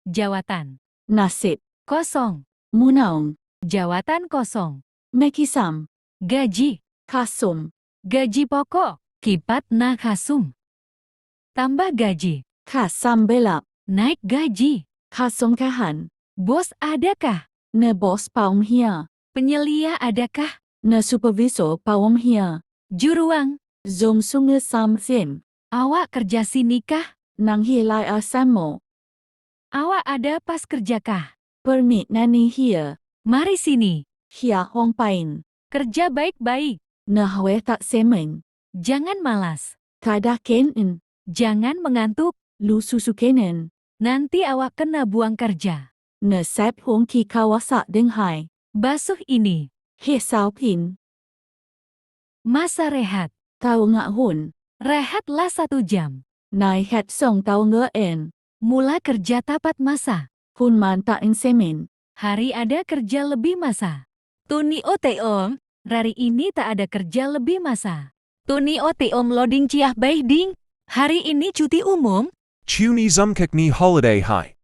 Jawatan. Nasib. Kosong. Munaung. Jawatan kosong. Mekisam. Gaji. Kasum. Gaji pokok. Kipat na kasum. Tambah gaji. Kasam belap. Naik gaji. Kasongkahan. Bos adakah? Ne bos paum hia. Penyelia adakah? Ne supervisor paum hia. Juruang. Zom sunge sam sin. Awak kerja sinikah? Nang hilai asamo. Awak ada pas kerjakah? Permit nani hia. Mari sini. Hia hong pain. Kerja baik-baik. Ne hwe tak semeng. Jangan malas. Kada kenen. Jangan mengantuk. Lu susu kenen. Nanti awak kena buang kerja. Ne sep hong ki kawasak deng hai. Basuh ini. He sao pin. Masa rehat. Tau ngak hun. Rehatlah 1 jam. Nai het song tau nge en. Mula kerja tapat masa. Kun man tak en semen. Hari ada kerja lebih masa. Tuni ote om. Hari ini tak ada kerja lebih masa. Tuni ote om loading ciah baik ding. Hari ini cuti umum. Chuni zumkak ni holiday hi.